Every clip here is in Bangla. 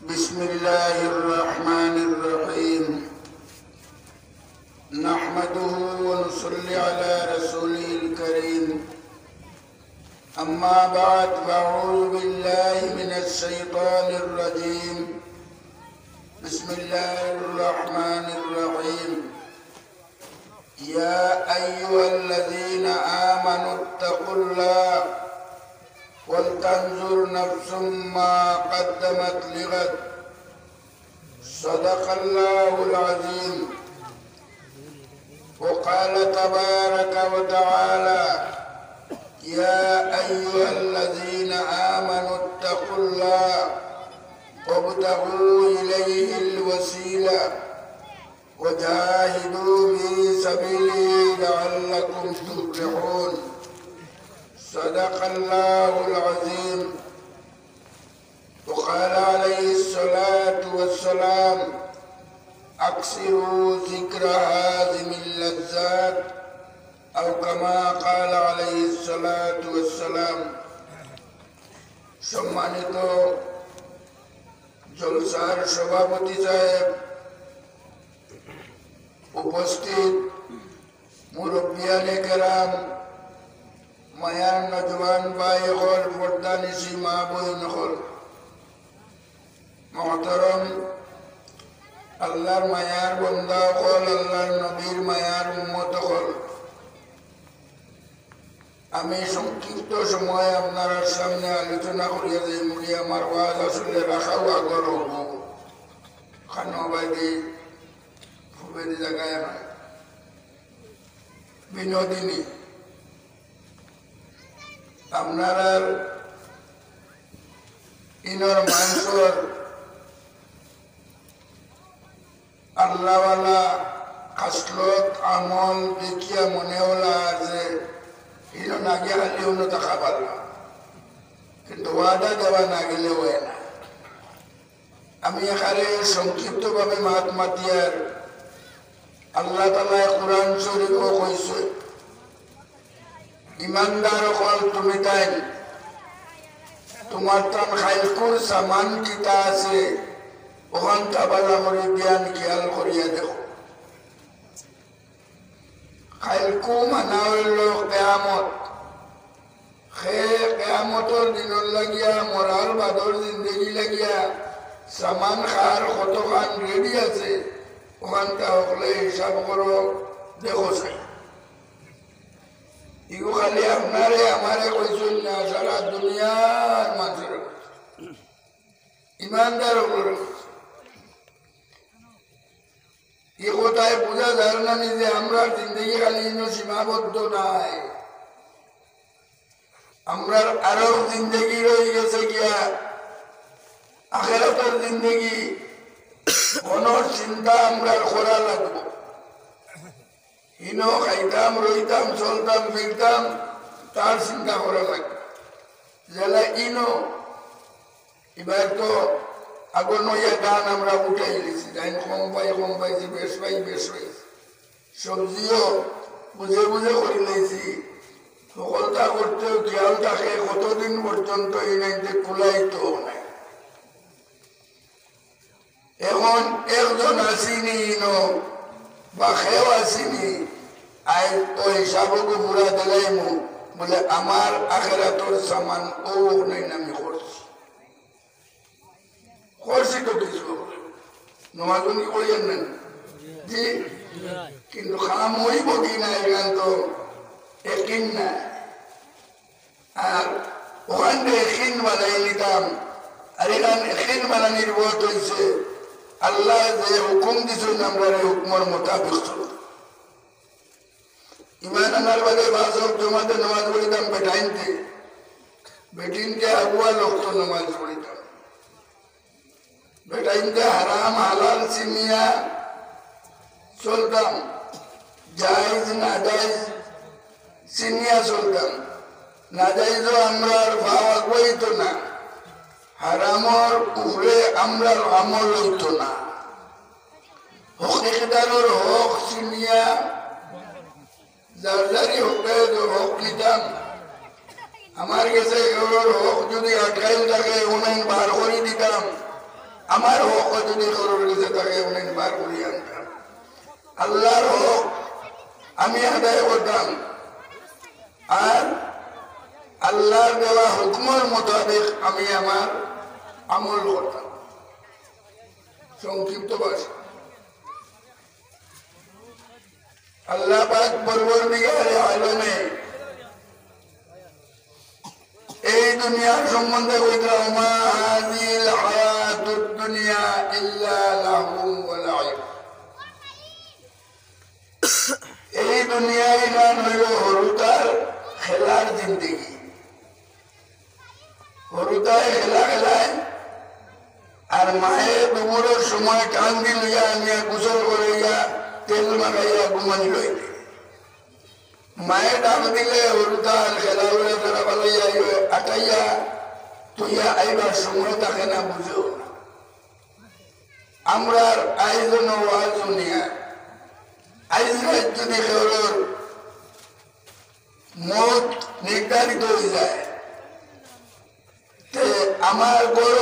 بسم الله الرحمن الرحيم نحمده ونصلي على رسوله الكريم أما بعد فأعوذ بالله من الشيطان الرجيم بسم الله الرحمن الرحيم يا أيها الذين آمنوا اتقوا الله ولتنظر نفس ما قدمت لغد صدق الله العظيم وقال تبارك وتعالى يا أيها الذين آمنوا اتقوا الله وابتغوا إليه الوسيلة وجاهدوا في سبيله لعلكم تفلحون صدق الله العظيم وقال عليه الصلاة والسلام أكثروا ذكر هذه اللذات أو كما قال عليه الصلاة والسلام সম্মানিত জলসার সভাপতি সাহেব, উপস্থিত মুরব্বিয়ানে কেরাম, মায়ার নজওয়ান ভাই হল, পর্দানিশি মা বোন হল, মহতরম আল্লাহর মায়ার বন্দা হল, আল্লাহর নবীর মায়ার উম্মত হল, আমি সংক্ষিপ্ত সময় আপনার সামনে আলোচনা করিয়া যাই মুড়ি আমার ওয়াজ আসলে রাখাও আগর হব খানবাদী খুবের জায়গায় নয়, বিনোদিনী। আপনারা ইনর মানুষের আল্লাহওয়ালা খাসলত আমল দেখিয়া মনে হলা যে ইন না গিয়ে হালিও না থাকা পারল, কিন্তু ওয়াদা দেওয়া না গেলে হয় না। আমি এখানে সংক্ষিপ্ত ভাবে মাত মাতিয়ার আল্লাহ তাআলা কোরআন শরীফও কইছে ইমানদার হল তুমি তাই তোমার তান খাইলকুর সামান কিতা আছে ওখান কাবালা করে জ্ঞান খেয়াল করিয়া দেখো। খাইলকু মানা হইল কেয়ামত, সে কেয়ামতর দিনের লাগিয়া মরার বাদর জিন্দগি লাগিয়া সামান খার কতখান রেডি আছে ওখানটা হলে হিসাব করো দেখো চাই। ইগো খালি আপনারে আমারে কইছেন না, সারা দুনিয়ার মানুষের ইমানদার উপরে এ কথায় বোঝা যায় না যে আমরা জিন্দগি খালি সীমাবদ্ধ নাই, আমরা আরো জিন্দগি রয়ে গেছে গিয়া আখিরাতের জিন্দগি, মনের চিন্তা আমরা করা লাগবো। ইনো খাইতাম রইতাম চলতাম ফিরতাম তার চিন্তা করা লাগে জেলা ইনো। এবার তো আগুন নইয়া গান আমরা উঠাই গেছি, গান কম পাইছি বেশ পাইছি, সবজিও বুঝে বুঝে করে নিয়েছি, সকলটা করতেও খেয়াল থাকে কতদিন পর্যন্ত এই নাইতে কুলাইতো নাই। এখন একজন আসিনি ইনো বা খেয়েও আসিনি, আই তো হিসাবকে পুরা দিলাইমু বলে আমার আখেরাতর সামান ও নাই নামি করছি তো কিছু নমাজুনি করিয়েন না জি, কিন্তু খাম হইব কি না এখান তো একিন না। আর ওখান থেকে একিন বানাই নিতাম, আর এখান একিন বানানির বোধ হয়েছে আল্লাহ যে হুকুম দিচ্ছেন আমরা হুকুমের মোতাবেক চলব। ইমান আনার বাদে বাসক জমাতে নামাজ পড়িতাম বেটিনকে আগুয়া লোক নামাজ পড়িতাম, বেটাইনকে হারাম হালাল চিনিয়া চলতাম, জায়েজ না জায়েজ চিনিয়া চলতাম, না জায়েজও আমরা ভাব আগুয়াইত না, হারামর উপরে আমরা আমল হইত না, হকিকদারের হক চিনিয়া যার যারি হক নিতাম। আমার কাছে হক যদি আটকাইল থাকে উনাইন বার করে দিতাম, আমার হক যদি করোর কাছে থাকে অনেকবার করি আনতাম আল্লাহর হক আমি আদায় করতাম আর আল্লাহর দেওয়া হুকুমের মোতাবেক আমি আমার আমল করতাম সংক্ষিপ্ত ভাষা আল্লাহ পাক পরবর্তীকালে আলমে এই দুনিয়ার সম্বন্ধে কইতাম মা হাযিল হায়াতুদ দুনিয়া ইল্লা লাহু ওয়া লাইব এই দুনিয়ায় গান হইল হরুতার খেলার জিন্দগি হরুতায় খেলা খেলায় আর মায়ের দুপুরের সময় কান্দি লইয়া আনিয়া গোসল করাইয়া তেল মাখাইয়া ঘুমানি লইলে মায়ের ডাক দিলে হরুতার খেলা উড়ে তারা পালাইয়া আটাইয়া তুইয়া আইবার সময় থাকে না বুঝেও না আমরা আয়োজন ওয়াজ শুনিয়া আইজ যদি কেউর মত নির্ধারিত হয়ে যায় আমার বড়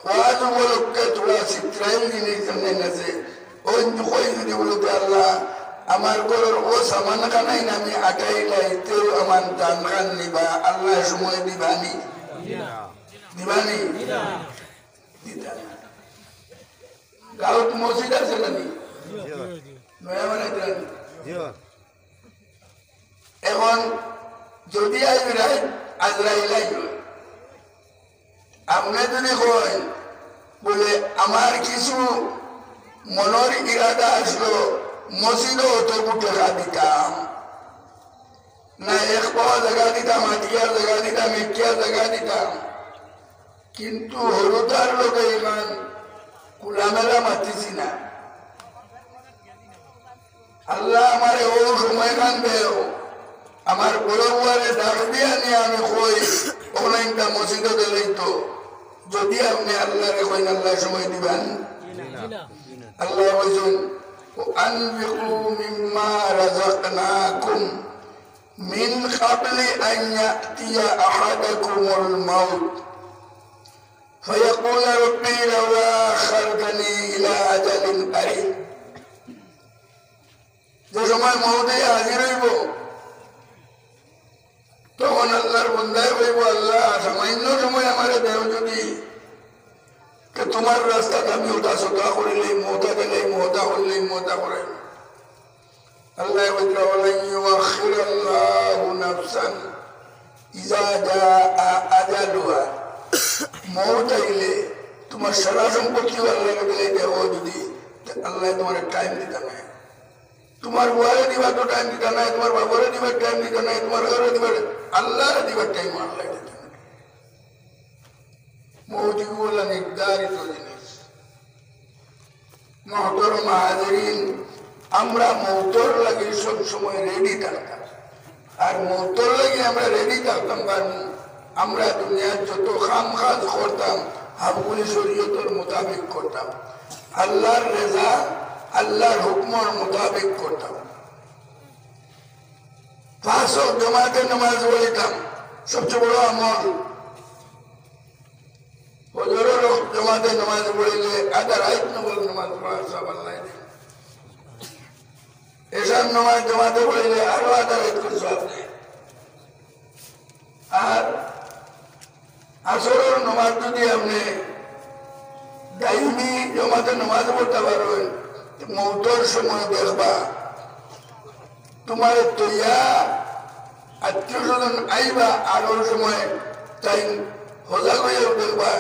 ওয়াজ উপলক্ষে তোরা চিত্রাইল জিনিস জন্য আছে ওই যদি বলতে আল্লাহ আমার গরুর ও সামান খানাই আমি আটাই লাই তেও আমার দান খান নিবা আল্লাহ সময় দিবানি দিবানি গাঁৱত মসজিদ আছে নানি নয়া বানাইতে এখন যদি আজরাইল আপনি যদি কয় বলে আমার কিছু মনের ইরাদা আসলো মসজিদও অতটুকু টাকা দিতাম না এক পাওয়া জায়গা দিতাম হাতিয়ার জায়গা দিতাম একিয়ার জায়গা দিতাম কিন্তু হরুতার লোকে ইমান কুলামেলা মাতিছি না আল্লাহ আমার ও সময় খান দেও আমার বড় বুয়ারে ডাক দিয়া নিয়ে আমি কই অনলাইনটা মসজিদে দিলেই তো যদি আপনি আল্লাহরে কইন আল্লাহ সময় দিবেন আল্লাহ বলছেন وأنفقوا مما رزقناكم من قبل أن يأتي أحدكم الموت فيقول ربي لولا أخرتني إلى أجل قريب যে সময় মৌতে হাজির হইব তখন আল্লাহর বন্দায় হইব আল্লাহ সামান্য সময় আমার দেহ যদি তোমার রাস্তাটা আমি ওটা সোটা করিলেই মোটা দিলেই মোটা করলেই মোটা করে আল্লাহ নাফসান ইজা জাআ আজালুহা মওত আইলে তোমার সারা সম্পত্তি আল্লাহকে দিলে দেব যদি আল্লাহ তোমার টাইম দিতে না তোমার বুয়ারে দিবার তো টাইম দিতে নাই তোমার বাবারে দিবার টাইম দিতে নাই তোমার ঘরে দিবার আল্লাহরে দিবার টাইম আল্লাহ দিতে না মৌতিগুলো নির্ধারিত জিনিস মহতরম হাজিরিন আমরা মৌতর লাগে সব সময় রেডি থাকতাম আর মৌতর লাগে আমরা রেডি থাকতাম কারণ আমরা দুনিয়ার যত খাম কাজ করতাম হাবগুলি শরীয়তের মোতাবেক করতাম আল্লাহর রেজা আল্লাহর হুকমর মোতাবেক করতাম পাঁচ জমাতে নামাজ পড়িতাম সবচেয়ে বড় আমল ফজরের জমাতে নামাজ পড়িলে আধা রাত নবল নামাজ পড়ার সব আল্লাহ দেন এসার নামাজ জমাতে পড়িলে আরো আধা রাত করে সব দেন আর আসরের নামাজ যদি আপনি দাইমি জমাতে নামাজ পড়তে পারবেন মৌতর সময় দেখবা তোমার তৈয়া আত্মীয় স্বজন আইবা আরোর সময় তাই হজা হয়েও দেখবা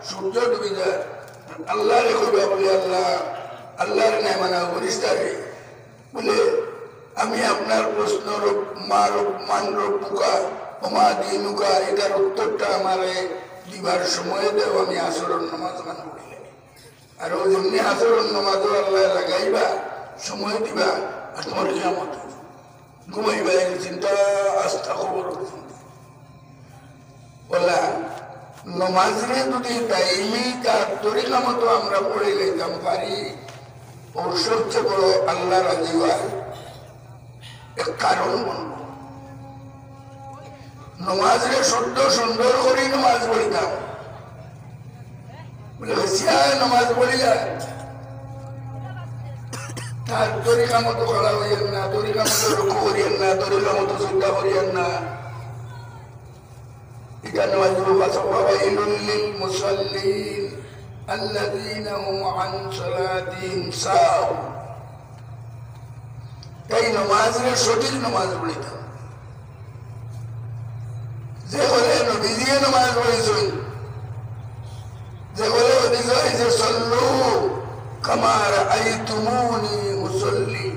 সূর্য ডুবে যায় আল্লাহ রে কইবা বলে আল্লাহ আল্লাহর নাই মানা পরিষ্কারে বলে আমি আপনার প্রশ্ন মানরূপ বুকা ওমা দিনুকা এটার উত্তরটা আমারে দিবার সময় দেও আমি আসরের নামাজ মান পড়িলে আর ওই জন্য আসরের নামাজ আল্লাহ লাগাইবা সময় দিবা আর তোমার কিয়ামত ঘুমাইবা এই চিন্তা আস্থা খবর বলা নমাজরে যদি টাইমি তার তরিকা মতো আমরা পড়ে লইতাম পারি ওর সবচেয়ে বড় আল্লাহ রাজি হয় এক কারণ বলব নমাজরে শুদ্ধ সুন্দর করে নমাজ পড়িতাম বলে সিয়ায় নামাজ পড়ি যায় তার তরিকা মতো করা হইয়েন না, তরিকা মতো রুকু করিয়েন না, তরিকা মতো সুজদা করিয়েন না। এখানে ওয়াইলুল লিল মুসাল্লিন আল্লাযীনা হুম আন সালাতিহিম সাহুন। তাই নামাজের সঠিক নামাজ পড়িতে যে বলে নবীজিয়ে নামাজ পড়েছেন, যে বলে যে সল্লু কামা রাআইতুমুনি উসাল্লি,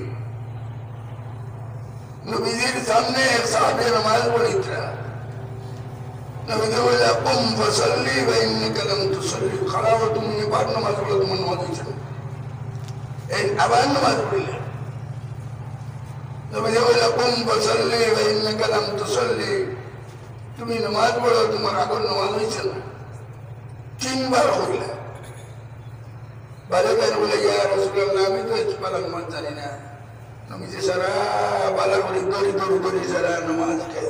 নবীজির সামনে এক সাহাবী নামাজ পড়িতরা, নবীজি বলে কুম ফাসাল্লি ওয়া ইন্নাকা লাম তুসাল্লি, খাড়া হও তুমি এবার নামাজ পড়ো, তোমার নামাজ হয়েছে না। এই আবার নামাজ পড়িলে নবীজি বলে কুম ফাসাল্লি ওয়া ইন্নাকা লাম তুসাল্লি, তুমি নামাজ পড়ো, তোমার আগর নামাজ হয়েছে না। তিনবার হইলে বালকের বলে ইয়া রাসূলুল্লাহ আমি তো একবার নামাজ জানি না। নবীজি সারা বালা করে দড়ি দড়ি দড়ি সারা নামাজ খাই।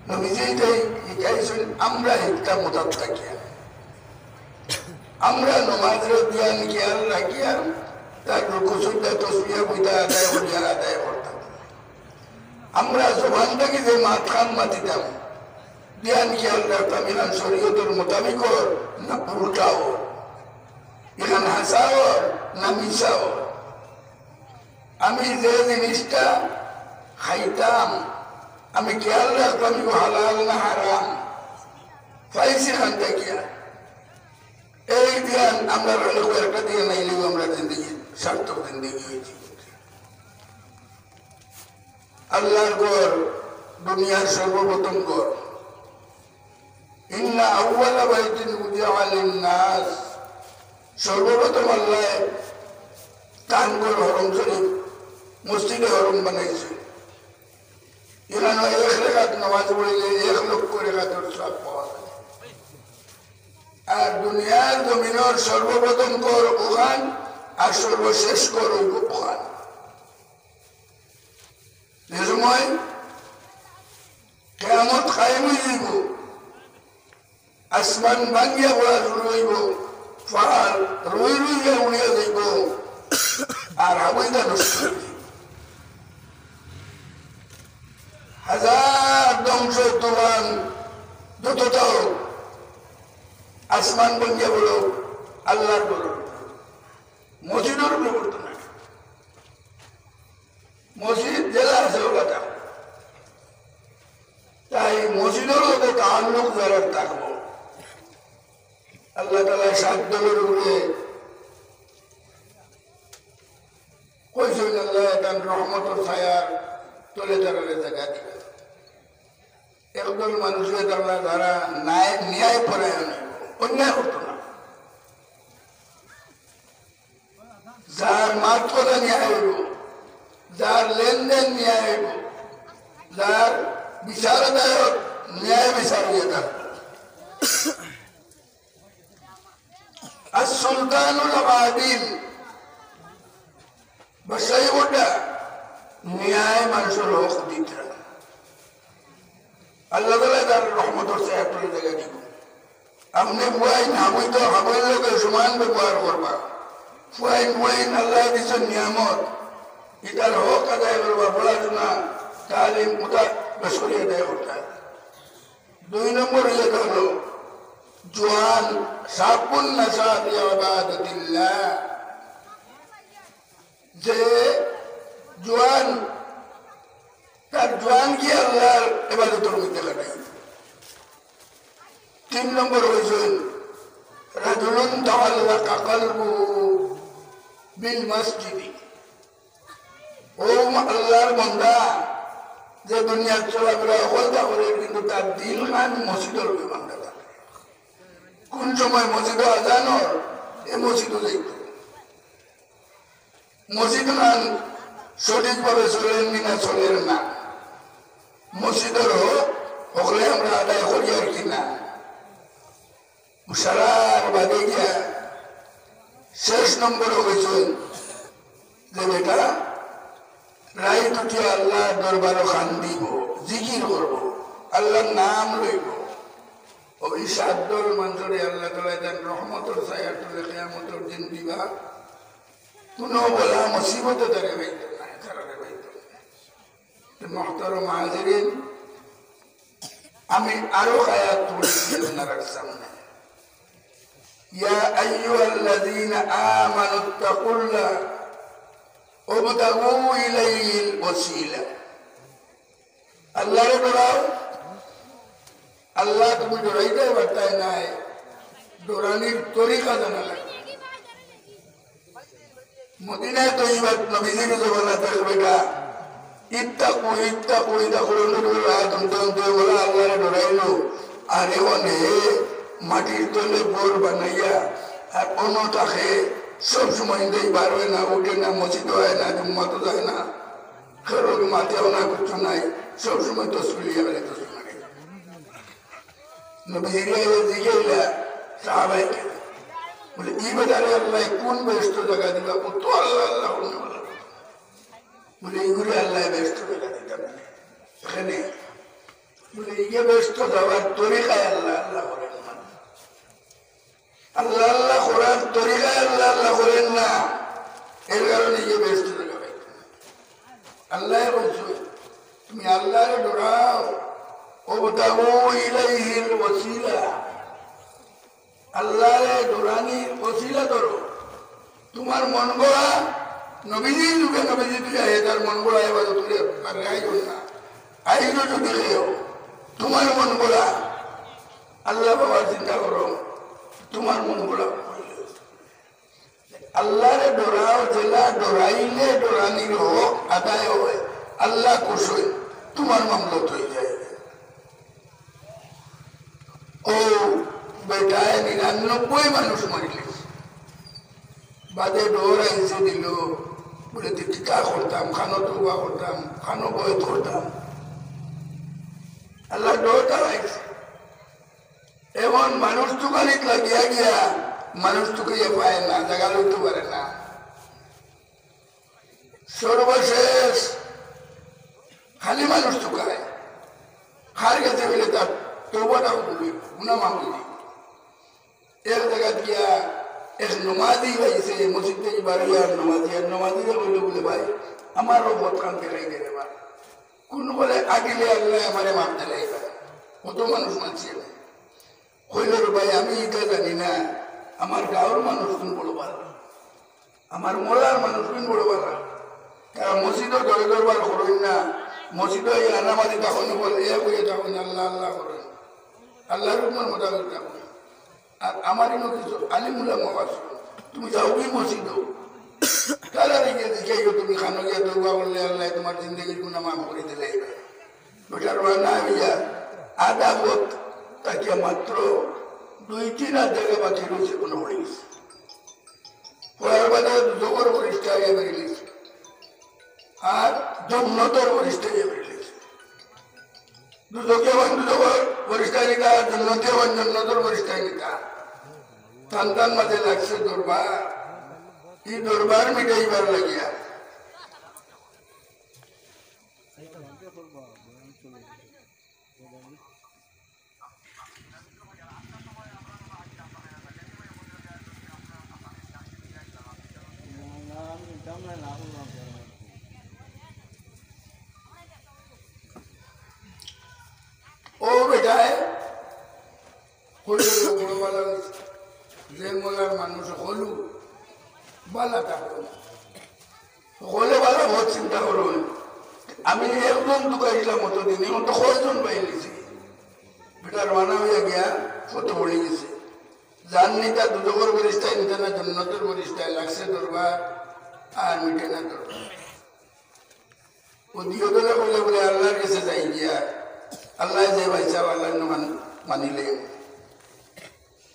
নবীজি এটাই শিখাইছেন আমরা একটা মোতাব থাকিয়া, আমরা নামাজের জ্ঞান খেয়াল রাখিয়া তার রুকু সুজদা তাসবিহ বইটা আদায় করিয়া আদায় করতাম। আমরা জবান থেকে যে মাথান মাতিতাম জ্ঞান খেয়াল রাখতাম এখান শরীয়তের মোতাবিক না উল্টাও, এখান হাসাও না মিশাও। আমি যে জিনিসটা খাইতাম আমি খেয়াল রাখতাম হালাল না হারাম, পাইছি খান দেখিয়া। এই জ্ঞান আমরা একটা দিয়ে নাইলেও আমরা জিন্দগি সার্থক জিন্দগি হয়েছি। আল্লাহর ঘর দুনিয়ার সর্বপ্রথম ঘর। ইন্না আউওয়ালা বাইতিন উযিআ লিন-নাস, সর্বপ্রথম আল্লাহ তান ঘর হরম শরীফ মসজিদে হরম বানাইছে। এখানে 1 রাকাত নামাজ পড়লে 1 লক্ষ রাকাতের সওয়াব পাওয়া যায়। আর দুনিয়ার জমিনের সর্বপ্রথম ঘর ওখান আর সর্বশেষ ঘর ওখান। যে সময় কিয়ামত কায়েম হয়ে যাইব, আসমান ভাঙ্গিয়া পড়া শুরু হইব, পাহাড় রুই রুইয়া উড়িয়া যাইব, আর হাওয়াইটা নষ্ট হয়ে যাইব। হাজার ধ্বংস তুফান যতটা হোক, আসমান ভাঙ্গিয়া বলো আল্লাহর বলো, মসজিদের উপরে করতো না। মসজিদ জেলা আছে ওটা, তাই মসজিদের মধ্যে তাআল্লুক যারা থাকবো আল্লাহ তাআলা 7 দলের উপরে কইছেন আল্লাহ তার রহমতের ছায়ার তলে তারা জায়গা দিবে। একদল মানুষের তারা যারা ন্যায় পরায়ণ অন্যায় করতো না, যার মাত কথা ন্যায় হইব, যার লেনদেন ন্যায় হইব, যার বিচারদায়ক ন্যায় বিচার হইয়া থাকবে। আর সুলতানুল আদিল বাসাই ওটা ন্যায় মানুষের হক দিতে আল্লাহ তাআলা তার রহমতের ছায়া তুলে জায়গা দিব। আপনি ফুয়াইন হাবইতো হাবইর লোকের সমান ব্যবহার করবা। ফুয়াইন আল্লাহ দিচ্ছেন নিয়ামত, এটার হক আদায় করবা। পড়াশোনা তালিম ওটা বেশ করে আদায় করতে। 2 নম্বর হয়ে গেল জোয়ান সাবুন নাসা বিইবাদাতিল্লাহ, যে জোয়ান তার জোয়ান কি আল্লাহর ইবাদতের মধ্যে কাটাই। 3 নম্বর হয়েছেন রাজুলুন তাআল্লাকা কলবুহু বিল মসজিদি, ও আল্লাহর বান্দা যে দুনিয়ার চলাফেরা হলতা করে কিন্তু তার দিল খান মসজিদের উপরে বান্ধা থাকে। কোন সময় মসজিদে আজান হয় এ মসজিদে যাইত, মসজিদ খান সঠিকভাবে চলেন কিনা চলেন না, মসজিদের হোক হলে আমরা আদায় করি আর কিনা সারার বাদে গিয়া। 6 নম্বর হয়েছেন যে বেটা রাইত উঠিয়া আল্লাহ দরবার খান দিব, জিকির করব, আল্লাহর নাম লইব, ওই সাদ্দর মানুষরে আল্লাহ তাআলা দেন রহমতের ছায়া তুলে কিয়ামতের দিন দিবা কোনো বলা মুসিবত ধরে হইতো না ছাড়ারে হইতো মুহতারাম হাজিরিন আমি আরো আয়াত পড়ছি আপনাদের সামনে ইয়া আইয়ুহাল্লাযীনা আমানুত্তাকুল্লাহ ওয়াবতাগু ইলাইহিল ওয়াসিলা আল্লাহরে ডরাও আল্লাহ তুমি ডরাইতে পারতাই নাই ডরানির তরিকা জানা লাগে মদিনায় তো এইবার নবীজির জমানা থাকবে না ইত্তাকু ইত্তাকু ইত্তাকু তুমি বলা আল্লাহরে ডরাইলো আর এমনে মাটির তলে বোর বানাইয়া আর অন্য থাকে সবসময় দেই বার হয় না উঠে না মসজিদ হয় না জুম্মাতো যায় না খেরোর মাথেও না কিছু নাই সবসময় তসবিহ করে তসবিহ করে নবীজিরা জিজ্ঞাসা সাহাবাইকে বলে এই বাজারে আল্লাহ কোন ব্যস্ত জায়গা দিবা তো আল্লাহ আল্লাহ বলে এইগুলি আল্লাহ ব্যস্ত জায়গা দিতাম এখানে বলে ইয়ে ব্যস্ত যাওয়ার তরিকায় আল্লাহ আল্লাহ করেন না আল্লাহ আল্লাহ করার তরিকায় আল্লাহ আল্লাহ করেন না এর কারণে ইয়ে ব্যস্ত জায়গা পাইতাম আল্লাহ বলছো তুমি আল্লাহরে ডরাও ওবতাগু ইলাইহিল ওয়াসিলা আল্লাহরে ডরানির ওসিলা ধরো তোমার মন গড়া নবীজি যুগে নবীজি তুই তার মন গড়া এবার তুলে আইও না আইলো যদি খেয়েও তোমার মন গড়া আল্লাহ বাবার চিন্তা করো তোমার মন গড়া আল্লাহরে ডরাও জেলা ডরাইলে ডরানির হোক আদায় হয় আল্লাহ খুশি তোমার মামলত হয়ে যায় ও বেটায় ৯৯ মানুষ মরিলে বাদে ডোর আইসে দিল বলে টিকা করতাম খানো তুবা করতাম খানো বয় করতাম আল্লাহ ডোরটা আইসে এমন মানুষ টুকানিত লাগিয়া গিয়া মানুষ টুকাইয়া পায় না জায়গা লইতে পারে না সর্বশেষ খালি মানুষ টুকায় খার গেছে বলে তার তৌবাটাও বলবে গুনা মামলি এক জায়গা গিয়া এক নমাজি পাইছে মসজিদ থেকে বাড়িয়া নমাজিরা বললে বলে ভাই আমারও বহুত কান দেখাই দেবে বা কোন বলে আগিলে আল্লাহ আমারে মারতে লাগবে কত মানুষ মানছে হইল ভাই আমি এটা জানি না আমার গাঁওর মানুষ কোন বড় ভালো আমার মোলার মানুষ কোন বড় ভালো তারা মসজিদও দরে দরবার করেন না মসজিদও এই আনামাজি তখন বলে এ বলে তখন আল্লাহ আল্লাহ করেন আল্লাহর উপর মোতাবেক থাকুন আর আমারই কিছু আলিমুল্লাহ মহাস তুমি যাও কি মসজিদ তারা রেখে দেখাইও তুমি খানো গিয়া দৌড়া বললে আল্লাহ তোমার জিন্দগির গুণা মাফ করে দিলে বেটার না হইয়া আধা বোধ তাকে মাত্র ২-৩ হাত জায়গা বাকি রয়েছে কোনো হয়ে গেছে পড়ার বাদে জবর বরিষ্ঠা হইয়া বেরিয়েছে আর জন্নতর বরিষ্ঠা হইয়া বেরিয়েছে দুজকে দুজবর বরিষ্ঠা নিকা জন্নতে জন্নতর বরিষ্ঠা নিকা টান মাঝে লাগছে দরবার এই দরবার মিটাইবার লাগিয়া ও বেটায় যে মোলার মানুষ হলু বালাটা হলে ভালো বহুত চিন্তা করুন আমি একজন ঢুকাইছিলাম অতদিন এখন তো কয়জন পাইলেছি বেটা রানা হইয়া গিয়া কত পড়ে গেছে যার নিতা দুজগর বরিষ্ঠায় নিতে না জন্নতের বরিষ্ঠায় লাগছে দরবার আর মিটে না দরবার ও দিয়তলে বলে বলে আল্লাহর কাছে যাই গিয়া আল্লাহ যে ভাইসা আল্লাহ মানিলে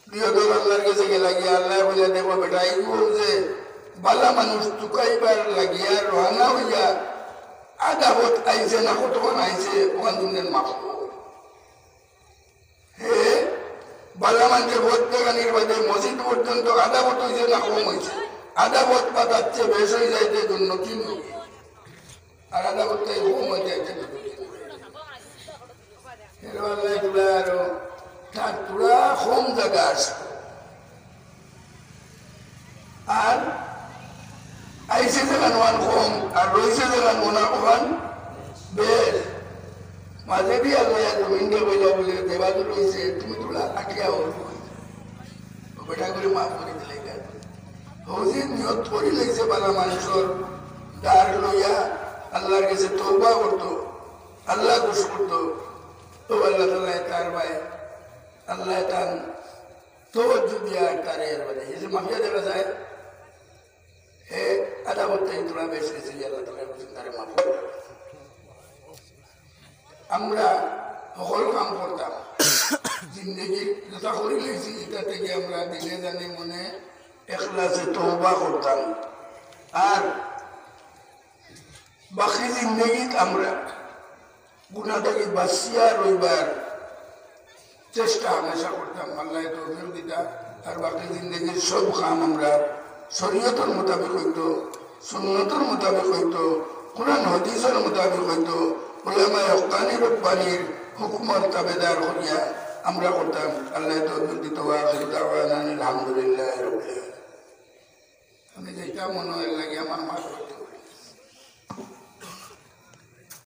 দিয়তল আল্লাহর কাছে গেলা গিয়া আল্লাহ বলে দেব বেটা এইগুলো যে বালা মানুষ টুকাইবার লাগিয়া রানা হইয়া আদাবত আইছে না কতক্ষণ আইছে ওখান দিনের মাপ হে বালা মানুষের ভোট দেখানির বাদে মসজিদ পর্যন্ত আদাবত হয়েছে না কম হয়েছে আদাবত পাতাচ্ছে বেশ হয়ে যাইতে জন্য কি আর আদাবতটাই কম হয়ে যাইতে আরো তার পুরা কম জায়গা আছে আর আইসে জায়গান ওয়ান কম আর রয়েছে জায়গান ওনা ওখান বেশ মাঝে দিয়ে আল্লাহ জমিনকে বইলা বলে দেবাদু রয়েছে তুমি তোলা আটিয়া হল বেটা করে মাফ করে দিলে হৌজি নিয়ত করে লেগেছে বালা মানুষের দাঁড় লইয়া আল্লাহর কাছে তৌবা করতো আল্লাহ খুশ করতো তো আল্লাহ তাল্লাহ তার ভাই আল্লাহ তার তবজ্জু দিয়া তারে এর বাদে এই যে মাফিয়া দেখা যায় হে আদা করতে তোরা বেশ গেছে আল্লাহ তাল্লাহ বলছেন তারে মাফ করে আমরা সকল কাম করতাম জিন্দগির যথা করে লেগেছি এটা থেকে আমরা দিনে জানে মনে এখলাসে তওবা করতাম আর বাকি জিন্দগিত আমরা গুনাহ থেকে বাঁচিয়া রইবার চেষ্টা হামেশা করতাম আল্লাহ তৌফিক দিতা আর বাকি জিন্দগির সব কাম আমরা শরীয়তের মোতাবেক হইতো সুন্নতের মোতাবেক হইতো কোরআন হাদিসের মোতাবেক হইতো উলামায়ে হক্কানি রব্বানির হুকুমের তাবেদার করিয়া আমরা করতাম আল্লাহ তৌফিক দিত ওয়া আখিরু দাওয়ানা আলহামদুলিল্লাহি রাব্বিল আলামিন আমি যেটা মনে হয় লাগে আমার মাথা